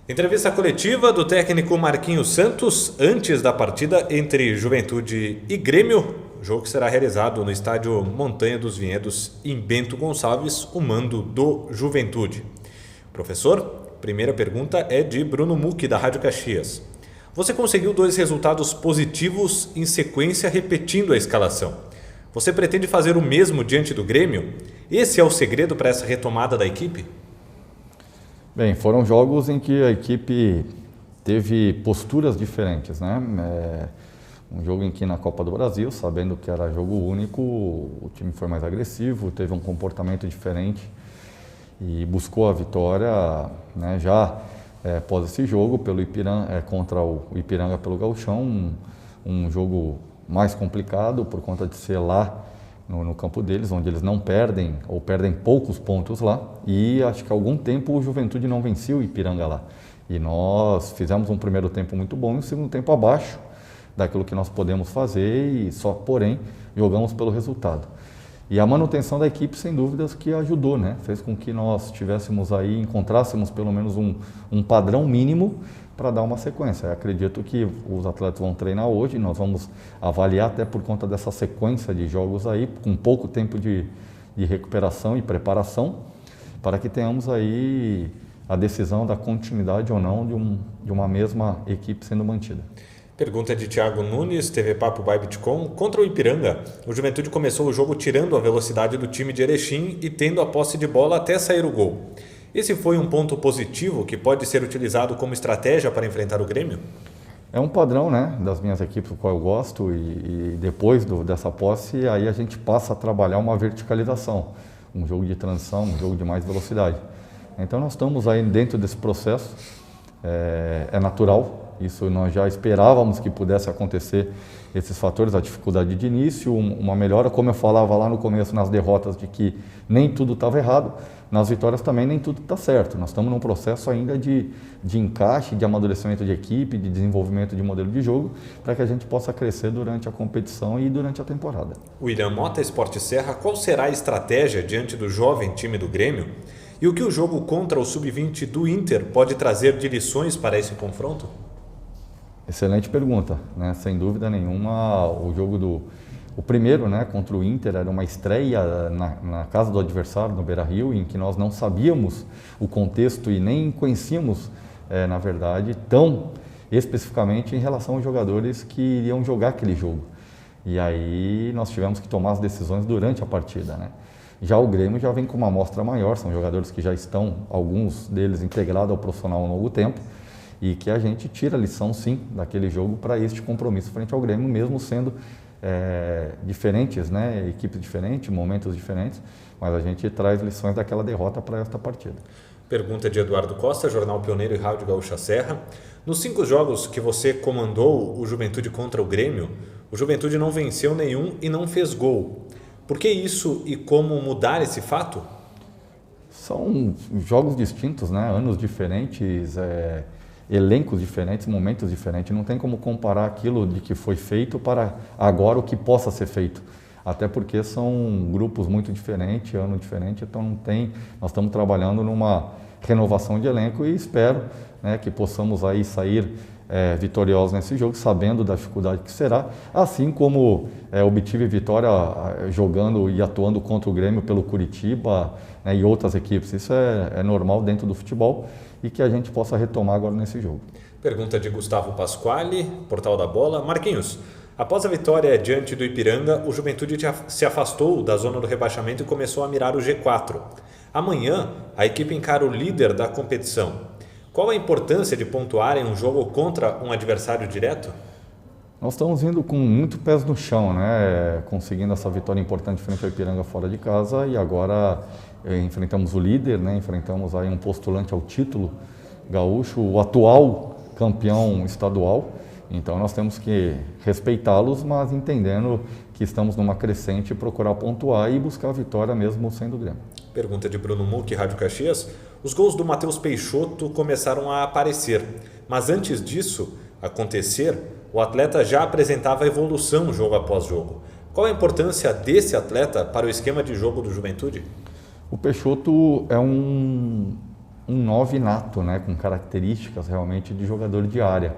Entrevista coletiva do técnico Marquinhos Santos antes da partida entre Juventude e Grêmio, jogo que será realizado no estádio Montanha dos Vinhedos em Bento Gonçalves, o mando do Juventude. Professor, primeira pergunta é de Bruno Mucchi, da Rádio Caxias. Você conseguiu 2 resultados positivos em sequência repetindo a escalação. Você pretende fazer o mesmo diante do Grêmio? Esse é o segredo para essa retomada da equipe? Bem, foram jogos em que a equipe teve posturas diferentes, né? Um jogo em que na Copa do Brasil, sabendo que era jogo único, o time foi mais agressivo, teve um comportamento diferente e buscou a vitória, né, já após esse jogo pelo contra o Ipiranga pelo Gauchão, um jogo mais complicado por conta de ser lá no campo deles, onde eles não perdem ou perdem poucos pontos lá, e acho que há algum tempo o Juventude não venceu o Ipiranga lá. E nós fizemos um primeiro tempo muito bom e um segundo tempo abaixo daquilo que nós podemos fazer, e só, porém, jogamos pelo resultado. E a manutenção da equipe, sem dúvidas, que ajudou, né? Fez com que nós tivéssemos aí, encontrássemos pelo menos um padrão mínimo para dar uma sequência. Eu acredito que os atletas vão treinar hoje, nós vamos avaliar até por conta dessa sequência de jogos aí, com pouco tempo de recuperação e preparação, para que tenhamos aí a decisão da continuidade ou não de uma mesma equipe sendo mantida. Pergunta de Thiago Nunes, TV Papo by Bitcom. Contra o Ipiranga, o Juventude começou o jogo tirando a velocidade do time de Erechim e tendo a posse de bola até sair o gol. Esse foi um ponto positivo que pode ser utilizado como estratégia para enfrentar o Grêmio? É um padrão, né, das minhas equipes, do qual eu gosto, e depois dessa posse, aí a gente passa a trabalhar uma verticalização, um jogo de transição, um jogo de mais velocidade. Então nós estamos aí dentro desse processo, é natural, isso nós já esperávamos que pudesse acontecer, esses fatores, a dificuldade de início, uma melhora, como eu falava lá no começo nas derrotas, de que nem tudo estava errado, nas vitórias também nem tudo está certo. Nós estamos num processo ainda de encaixe, de amadurecimento de equipe, de desenvolvimento de modelo de jogo, para que a gente possa crescer durante a competição e durante a temporada. William Mota, Esporte Serra, qual será a estratégia diante do jovem time do Grêmio? E o que o jogo contra o Sub-20 do Inter pode trazer de lições para esse confronto? Excelente pergunta, né? Sem dúvida nenhuma, o primeiro, né, contra o Inter, era uma estreia na casa do adversário, no Beira-Rio, em que nós não sabíamos o contexto e nem conhecíamos, na verdade, tão especificamente em relação aos jogadores que iriam jogar aquele jogo. E aí nós tivemos que tomar as decisões durante a partida, né? Já o Grêmio já vem com uma amostra maior, são jogadores que já estão, alguns deles, integrados ao profissional há um longo tempo, e que a gente tira a lição, sim, daquele jogo para este compromisso frente ao Grêmio, mesmo sendo diferentes, né? Equipes diferentes, momentos diferentes, mas a gente traz lições daquela derrota para esta partida. Pergunta de Eduardo Costa, Jornal Pioneiro e Rádio Gaúcha Serra. Nos 5 jogos que você comandou o Juventude contra o Grêmio, o Juventude não venceu nenhum e não fez gol. Por que isso e como mudar esse fato? São jogos distintos, né? Anos diferentes, elencos diferentes, momentos diferentes. Não tem como comparar aquilo de que foi feito para agora o que possa ser feito. Até porque são grupos muito diferentes, ano diferente, então não tem. Nós estamos trabalhando numa renovação de elenco e espero, né, que possamos aí sair vitoriosos nesse jogo, sabendo da dificuldade que será, assim como obtive vitória jogando e atuando contra o Grêmio pelo Curitiba, né, e outras equipes. Isso é normal dentro do futebol e que a gente possa retomar agora nesse jogo. Pergunta de Gustavo Pasquale, Portal da Bola. Marquinhos, após a vitória diante do Ipiranga, o Juventude se afastou da zona do rebaixamento e começou a mirar o G4. Amanhã, a equipe encara o líder da competição. Qual a importância de pontuar em um jogo contra um adversário direto? Nós estamos indo com muito pés no chão, né? Conseguindo essa vitória importante frente ao Ipiranga fora de casa, e agora enfrentamos o líder, né? Enfrentamos aí um postulante ao título gaúcho, o atual campeão estadual. Então nós temos que respeitá-los, mas entendendo que estamos numa crescente, procurar pontuar e buscar a vitória mesmo sendo o Grêmio. Pergunta de Bruno Mucchi, Rádio Caxias. Os gols do Matheus Peixoto começaram a aparecer, mas antes disso acontecer, o atleta já apresentava evolução jogo após jogo. Qual a importância desse atleta para o esquema de jogo do Juventude? O Peixoto é um um 9 nato, né, com características realmente de jogador de área.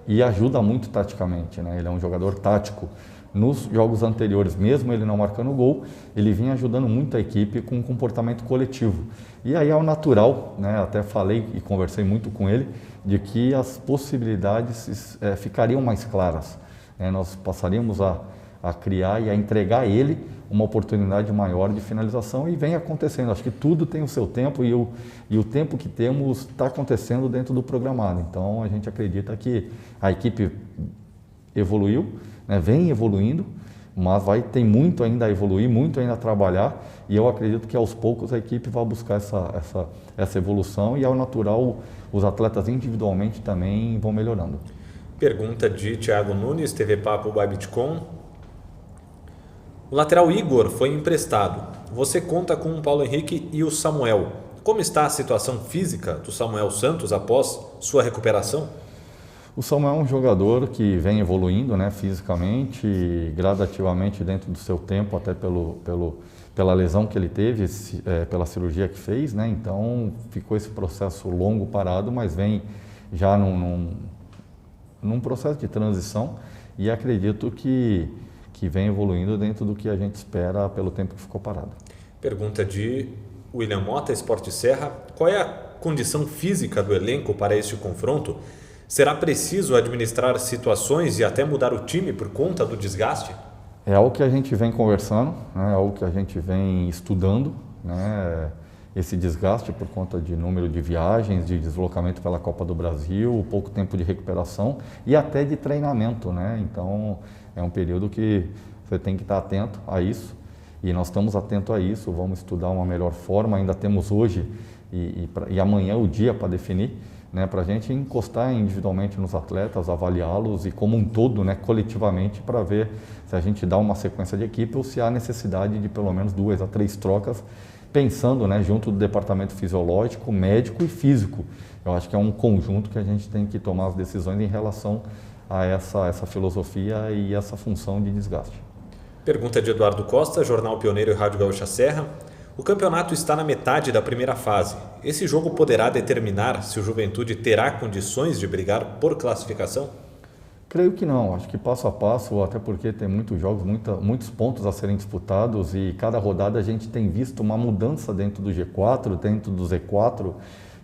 E ajuda muito taticamente, né? Ele é um jogador tático. Nos jogos anteriores, mesmo ele não marcando gol, ele vinha ajudando muito a equipe com um comportamento coletivo. E aí é o natural, né? Até falei e conversei muito com ele, de que as possibilidades ficariam mais claras. Nós passaríamos a criar e a entregar a ele uma oportunidade maior de finalização e vem acontecendo. Acho que tudo tem o seu tempo e o tempo que temos está acontecendo dentro do programado. Então a gente acredita que a equipe evoluiu, né, vem evoluindo, mas tem muito ainda a evoluir, muito ainda a trabalhar e eu acredito que aos poucos a equipe vai buscar essa evolução e ao natural os atletas individualmente também vão melhorando. Pergunta de Thiago Nunes, TV Papo by Bitcoin. O lateral Igor foi emprestado. Você conta com o Paulo Henrique e o Samuel. Como está a situação física do Samuel Santos após sua recuperação? O Samuel é um jogador que vem evoluindo, né, fisicamente, gradativamente dentro do seu tempo, até pela lesão que ele teve, pela cirurgia que fez, né, então ficou esse processo longo parado, mas vem já num processo de transição e acredito que vem evoluindo dentro do que a gente espera pelo tempo que ficou parado. Pergunta de William Mota, Esporte Serra. Qual é a condição física do elenco para este confronto? Será preciso administrar situações e até mudar o time por conta do desgaste? É algo que a gente vem conversando, né? É algo que a gente vem estudando, né? Esse desgaste por conta de número de viagens, de deslocamento pela Copa do Brasil, pouco tempo de recuperação e até de treinamento, né? Então é um período que você tem que estar atento a isso e nós estamos atentos a isso, vamos estudar uma melhor forma, ainda temos hoje e amanhã o dia para definir, né? Para a gente encostar individualmente nos atletas, avaliá-los e como um todo, né? Coletivamente, para ver se a gente dá uma sequência de equipe ou se há necessidade de pelo menos 2 a 3 trocas, pensando, né, junto do departamento fisiológico, médico e físico. Eu acho que é um conjunto que a gente tem que tomar as decisões em relação a essa filosofia e essa função de desgaste. Pergunta de Eduardo Costa, Jornal Pioneiro e Rádio Gaúcha Serra. O campeonato está na metade da primeira fase. Esse jogo poderá determinar se o Juventude terá condições de brigar por classificação? Creio que não, acho que passo a passo, até porque tem muitos jogos, muitos pontos a serem disputados e cada rodada a gente tem visto uma mudança dentro do G4, dentro do Z4,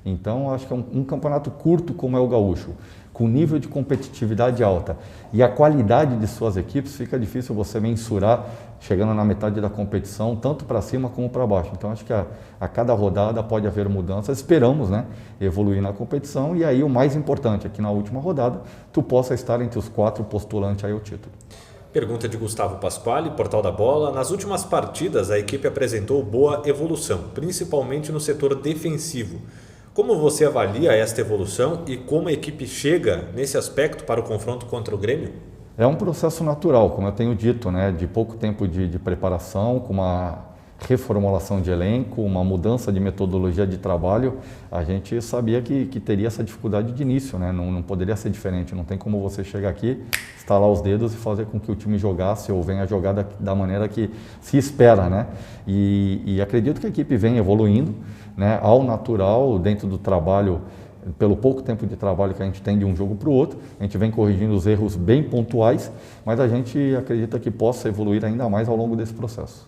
então acho que é um campeonato curto como é o Gaúcho, com nível de competitividade alta e a qualidade de suas equipes, fica difícil você mensurar chegando na metade da competição, tanto para cima como para baixo. Então acho que a cada rodada pode haver mudanças, esperamos, né, evoluir na competição e aí o mais importante é que na última rodada tu possa estar entre os 4 postulantes aí ao título. Pergunta de Gustavo Pasquale, Portal da Bola. Nas últimas partidas a equipe apresentou boa evolução, principalmente no setor defensivo. Como você avalia esta evolução e como a equipe chega nesse aspecto para o confronto contra o Grêmio? É um processo natural, como eu tenho dito, né, de pouco tempo de preparação, com uma reformulação de elenco, uma mudança de metodologia de trabalho, a gente sabia que teria essa dificuldade de início, né? Não poderia ser diferente, não tem como você chegar aqui, estalar os dedos e fazer com que o time jogasse ou venha jogar da maneira que se espera, né? E acredito que a equipe vem evoluindo, né, ao natural, dentro do trabalho, pelo pouco tempo de trabalho que a gente tem de um jogo para o outro, a gente vem corrigindo os erros bem pontuais, mas a gente acredita que possa evoluir ainda mais ao longo desse processo.